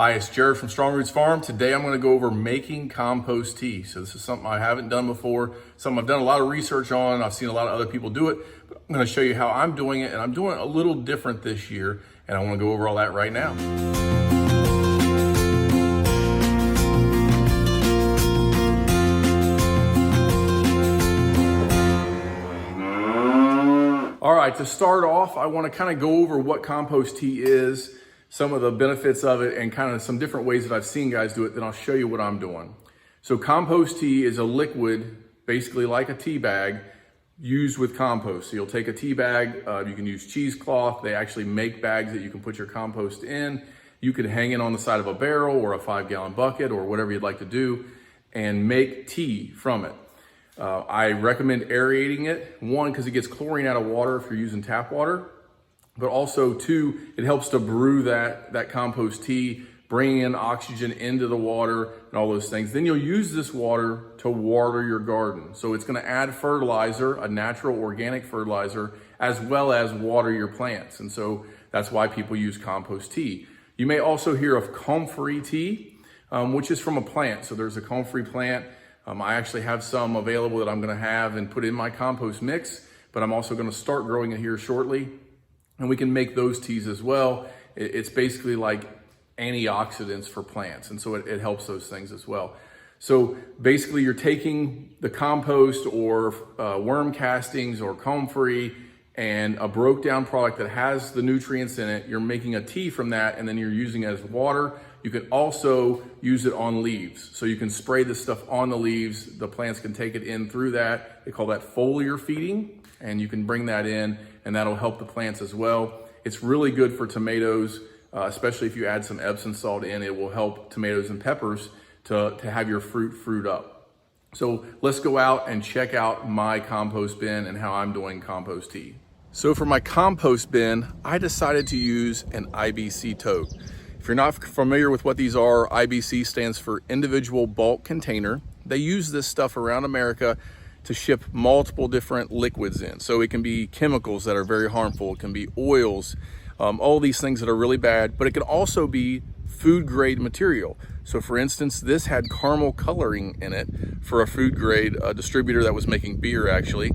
Hi, it's Jared from Strong Roots Farm. Today I'm going to go over making compost tea. So this is something I haven't done before, something I've done a lot of research on. I've seen a lot of other people do it, but I'm going to show you how I'm doing it, and I'm doing it a little different this year, and I want to go over all that right now. All right, to start off, I want to kind of go over what compost tea is, some of the benefits of it, and kind of some different ways that I've seen guys do it. Then I'll show you what I'm doing. So compost tea is a liquid, basically like a tea bag, used with compost. So you'll take a tea bag, you can use cheesecloth. They actually make bags that you can put your compost in. You could hang it on the side of a barrel or a 5-gallon bucket or whatever you'd like to do and make tea from it. I recommend aerating it. One, because it gets chlorine out of water if you're using tap water. But also, two, it helps to brew that compost tea, bring in oxygen into the water and all those things. Then you'll use this water to water your garden. So it's going to add fertilizer, a natural organic fertilizer, as well as water your plants. And so that's why people use compost tea. You may also hear of comfrey tea, which is from a plant. So there's a comfrey plant. I actually have some available that I'm going to have and put in my compost mix, but I'm also going to start growing it here shortly. And we can make those teas as well. It's basically like antioxidants for plants. And so it helps those things as well. So basically you're taking the compost or worm castings or comfrey and a broke down product that has the nutrients in it. You're making a tea from that, and then you're using it as water. You can also use it on leaves. So you can spray this stuff on the leaves. The plants can take it in through that. They call that foliar feeding. And you can bring that in, and that'll help the plants as well. It's really good for tomatoes, especially if you add some Epsom salt in. It will help tomatoes and peppers to have your fruit up. So let's go out and check out my compost bin and how I'm doing compost tea. So for my compost bin, I decided to use an IBC tote. If you're not familiar with what these are, IBC stands for individual bulk container. They use this stuff around America to ship multiple different liquids in. So it can be chemicals that are very harmful. It can be oils, all these things that are really bad, but it can also be food grade material. So for instance, this had caramel coloring in it for a food grade distributor that was making beer actually,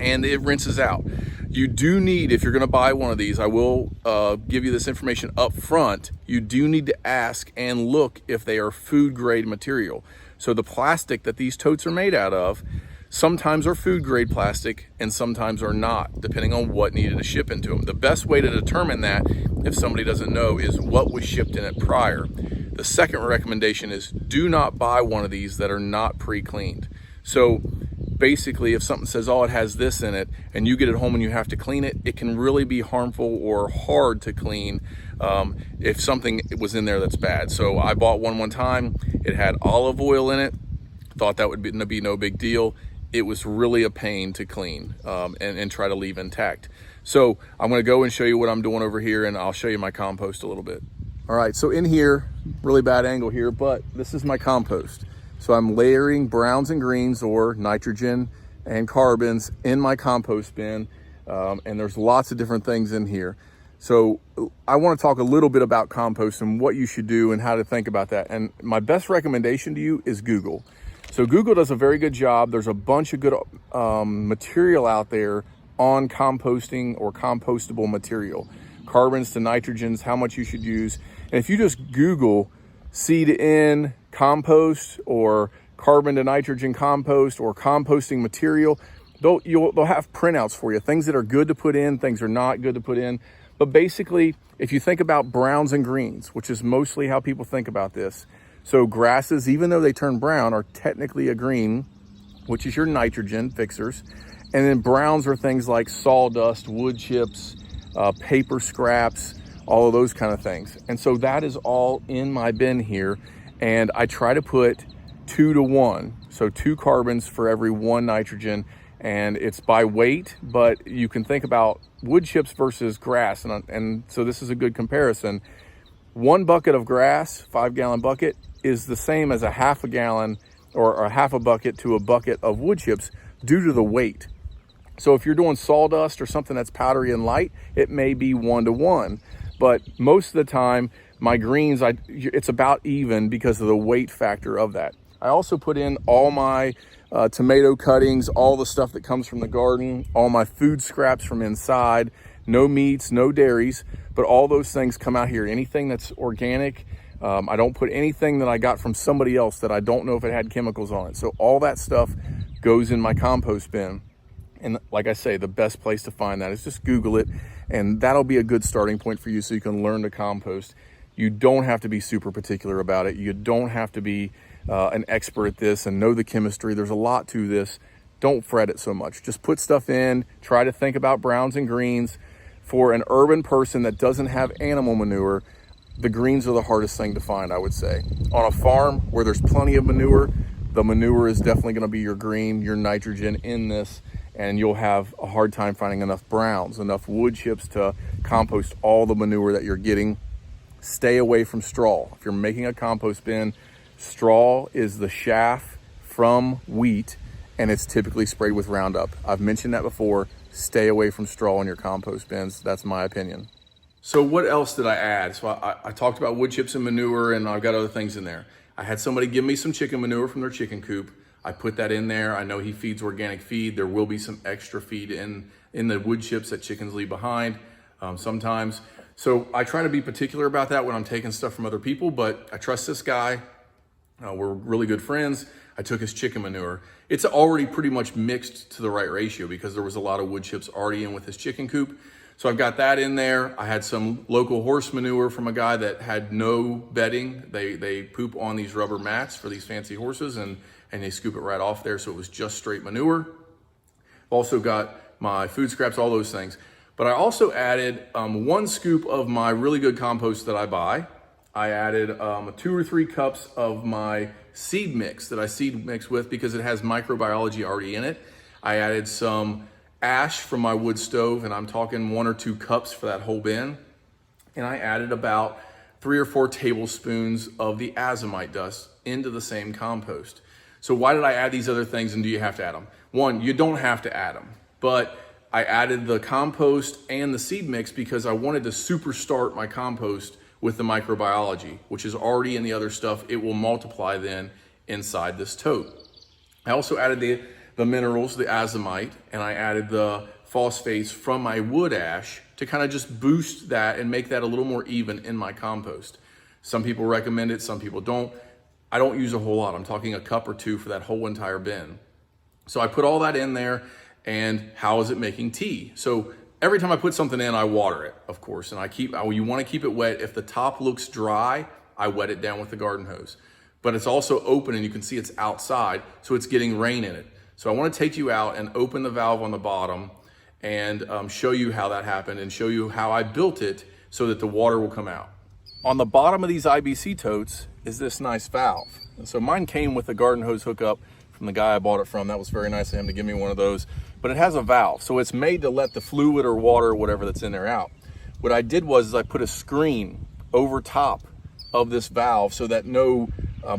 and it rinses out. You do need, if you're gonna buy one of these, I will give you this information up front, you do need to ask and look if they are food grade material. So the plastic that these totes are made out of, sometimes are food grade plastic and sometimes are not, depending on what needed to ship into them. The best way to determine that, if somebody doesn't know, is what was shipped in it prior. The second recommendation is do not buy one of these that are not pre-cleaned. So basically, if something says, oh, it has this in it, and you get it home and you have to clean it, it can really be harmful or hard to clean if something was in there that's bad. So I bought one time, it had olive oil in it, thought that would be no big deal. It was really a pain to clean and try to leave intact. So I'm gonna go and show you what I'm doing over here, and I'll show you my compost a little bit. All right, so in here, really bad angle here, but this is my compost. So I'm layering browns and greens or nitrogen and carbons in my compost bin, and there's lots of different things in here. So I wanna talk a little bit about compost and what you should do and how to think about that. And my best recommendation to you is Google. So Google does a very good job. There's a bunch of good material out there on composting or compostable material. Carbons to nitrogens, how much you should use. And if you just Google seed in compost or carbon to nitrogen compost or composting material, they'll have printouts for you. Things that are good to put in, things are not good to put in. But basically, if you think about browns and greens, which is mostly how people think about this, so grasses, even though they turn brown, are technically a green, which is your nitrogen fixers. And then browns are things like sawdust, wood chips, paper scraps, all of those kind of things. And so that is all in my bin here. And I try to put 2 to 1. So 2 carbons for every 1 nitrogen. And it's by weight, but you can think about wood chips versus grass. And so this is a good comparison. 1 bucket of grass, 5-gallon bucket, is the same as a half a gallon or a half a bucket to a bucket of wood chips due to the weight. So if you're doing sawdust or something that's powdery and light, it may be 1 to 1. But most of the time, My greens, it's about even because of the weight factor of that. I also put in all my tomato cuttings, all the stuff that comes from the garden, all my food scraps from inside, no meats, no dairies, but all those things come out here. Anything that's organic, I don't put anything that I got from somebody else that I don't know if it had chemicals on it. So all that stuff goes in my compost bin. And like I say, the best place to find that is just Google it, and that'll be a good starting point for you so you can learn to compost. You don't have to be super particular about it. You don't have to be an expert at this and know the chemistry. There's a lot to this. Don't fret it so much. Just put stuff in, try to think about browns and greens. For an urban person that doesn't have animal manure, the greens are the hardest thing to find, I would say. On a farm where there's plenty of manure, the manure is definitely gonna be your green, your nitrogen in this, and you'll have a hard time finding enough browns, enough wood chips to compost all the manure that you're getting. Stay away from straw. If you're making a compost bin, straw is the chaff from wheat, and it's typically sprayed with Roundup. I've mentioned that before. Stay away from straw in your compost bins. That's my opinion. So what else did I add? So I talked about wood chips and manure, and I've got other things in there. I had somebody give me some chicken manure from their chicken coop. I put that in there. I know he feeds organic feed. There will be some extra feed in the wood chips that chickens leave behind sometimes. So I try to be particular about that when I'm taking stuff from other people, but I trust this guy. We're really good friends. I took his chicken manure. It's already pretty much mixed to the right ratio because there was a lot of wood chips already in with his chicken coop. So I've got that in there. I had some local horse manure from a guy that had no bedding. They poop on these rubber mats for these fancy horses, and they scoop it right off there. So it was just straight manure. Also got my food scraps, all those things. But I also added 1 scoop of my really good compost that I buy. I added 2 or 3 cups of my seed mix that I seed mix with because it has microbiology already in it. I added some ash from my wood stove, and I'm talking 1 or 2 cups for that whole bin. And I added about 3 or 4 tablespoons of the azomite dust into the same compost. So why did I add these other things, and do you have to add them? One, you don't have to add them, but I added the compost and the seed mix because I wanted to super start my compost with the microbiology, which is already in the other stuff. It will multiply then inside this tote. I also added the minerals, the azomite, and I added the phosphates from my wood ash to kind of just boost that and make that a little more even in my compost. Some people recommend it, some people don't. I don't use a whole lot. I'm talking a cup or 2 for that whole entire bin. So I put all that in there, and how is it making tea? So every time I put something in, I water it, of course, and you want to keep it wet. If the top looks dry, I wet it down with the garden hose. But it's also open, and you can see it's outside, so it's getting rain in it. So I want to take you out and open the valve on the bottom and show you how that happened and show you how I built it so that the water will come out. On the bottom of these IBC totes is this nice valve. And so mine came with the garden hose hookup from the guy I bought it from. That was very nice of him to give me one of those. But it has a valve, so it's made to let the fluid or water or whatever that's in there out. What I did was I put a screen over top of this valve so that no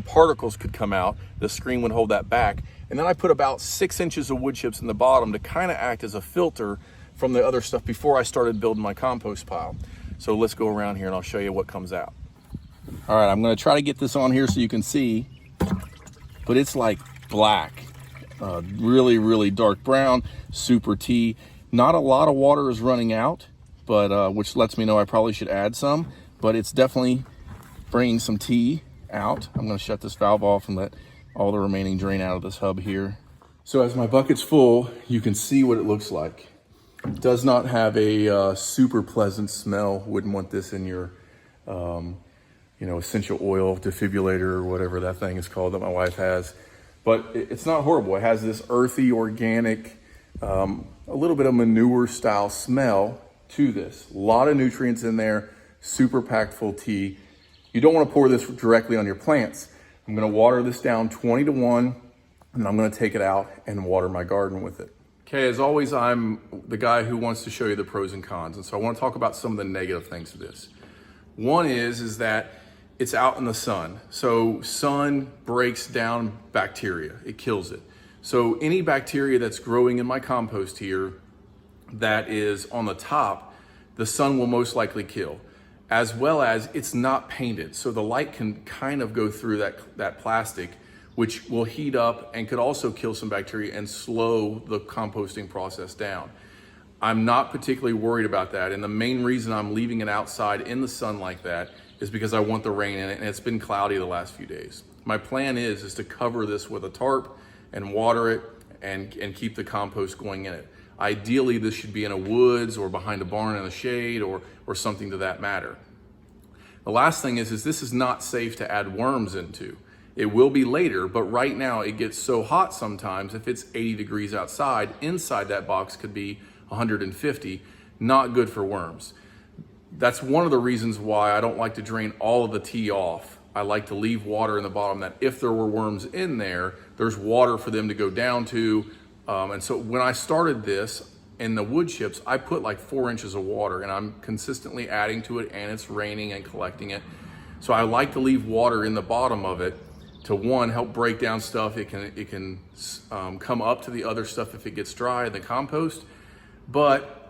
particles could come out. The screen would hold that back. And then I put about 6 inches of wood chips in the bottom to kind of act as a filter from the other stuff before I started building my compost pile. So let's go around here and I'll show you what comes out. All right, I'm gonna try to get this on here so you can see, but it's like black. Really, really dark brown, super tea. Not a lot of water is running out, but which lets me know I probably should add some, but it's definitely bringing some tea out. I'm gonna shut this valve off and let all the remaining drain out of this hub here. So as my bucket's full, you can see what it looks like. It does not have a super pleasant smell. Wouldn't want this in your essential oil defibrillator or whatever that thing is called that my wife has. But it's not horrible. It has this earthy, organic, a little bit of manure style smell to this. A lot of nutrients in there, super packed full tea. You don't want to pour this directly on your plants. I'm going to water this down 20 to 1, and I'm going to take it out and water my garden with it. Okay, as always, I'm the guy who wants to show you the pros and cons. And so I want to talk about some of the negative things to this. One is that it's out in the sun. So sun breaks down bacteria, it kills it. So any bacteria that's growing in my compost here that is on the top, the sun will most likely kill. as well as it's not painted. So the light can kind of go through that plastic, which will heat up and could also kill some bacteria and slow the composting process down. I'm not particularly worried about that. And the main reason I'm leaving it outside in the sun like that is because I want the rain in it, and it's been cloudy the last few days. My plan is to cover this with a tarp and water it and keep the compost going in it. Ideally, this should be in a woods or behind a barn in the shade or something to that matter. The last thing is this is not safe to add worms into. It will be later, but right now it gets so hot sometimes, if it's 80 degrees outside, inside that box could be 150, not good for worms. That's one of the reasons why I don't like to drain all of the tea off. I like to leave water in the bottom that if there were worms in there, there's water for them to go down to. And so when I started this in the wood chips, I put like 4 inches of water, and I'm consistently adding to it, and it's raining and collecting it. So I like to leave water in the bottom of it to, one, help break down stuff. It can come up to the other stuff if it gets dry in the compost, but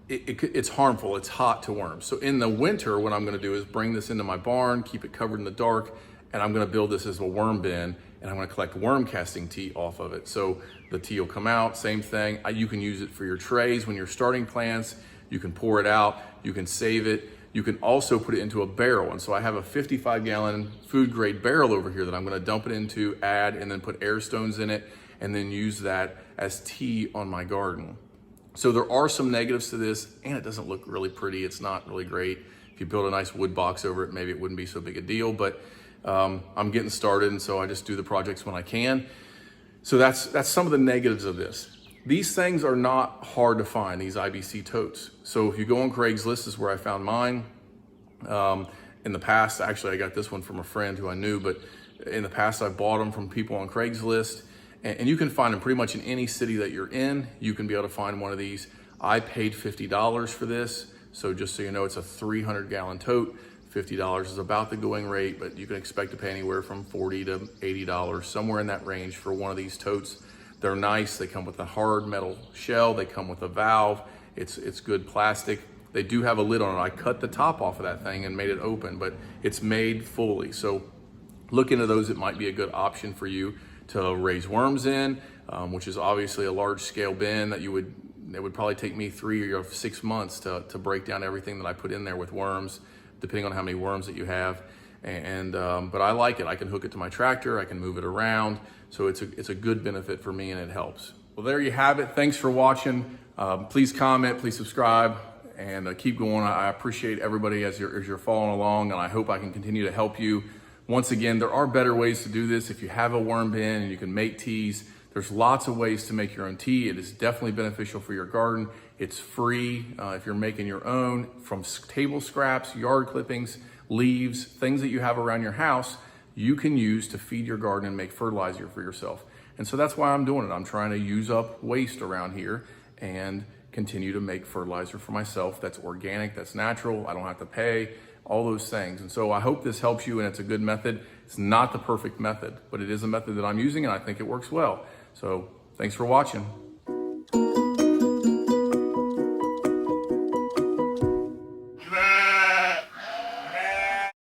it's harmful. It's hot to worms. So in the winter, what I'm going to do is bring this into my barn, keep it covered in the dark, and I'm going to build this as a worm bin, and I'm going to collect worm casting tea off of it. So the tea will come out, same thing. You can use it for your trays when you're starting plants. You can pour it out, you can save it. You can also put it into a barrel. And so I have a 55-gallon food grade barrel over here that I'm going to dump it into, add, and then put air stones in it, and then use that as tea on my garden. So there are some negatives to this, and it doesn't look really pretty. It's not really great. If you build a nice wood box over it, maybe it wouldn't be so big a deal, but I'm getting started, and so I just do the projects when I can. So that's some of the negatives of this. These things are not hard to find, these IBC totes. So if you go on Craigslist, this is where I found mine. In the past, actually I got this one from a friend who I knew, but in the past I bought them from people on Craigslist. And you can find them pretty much in any city that you're in. You can be able to find one of these. I paid $50 for this. So just so you know, it's a 300-gallon tote. $50 is about the going rate, but you can expect to pay anywhere from $40 to $80, somewhere in that range for one of these totes. They're nice. They come with a hard metal shell. They come with a valve. It's good plastic. They do have a lid on it. I cut the top off of that thing and made it open, but it's made fully. So look into those. It might be a good option for you to raise worms in, which is obviously a large scale bin that it would probably take me 3 or 6 months to break down everything that I put in there with worms, depending on how many worms that you have. But I like it. I can hook it to my tractor. I can move it around. So it's a good benefit for me, and it helps. Well, there you have it. Thanks for watching. Please comment, please subscribe, and keep going. I appreciate everybody as you're following along, and I hope I can continue to help you. Once again, there are better ways to do this. If you have a worm bin and you can make teas, there's lots of ways to make your own tea. It is definitely beneficial for your garden. It's free if you're making your own from table scraps, yard clippings, leaves, things that you have around your house, you can use to feed your garden and make fertilizer for yourself. And so that's why I'm doing it. I'm trying to use up waste around here and continue to make fertilizer for myself that's organic, that's natural, I don't have to pay, all those things. And so I hope this helps you, and it's a good method. It's not the perfect method, but it is a method that I'm using, and I think it works well. So thanks for watching.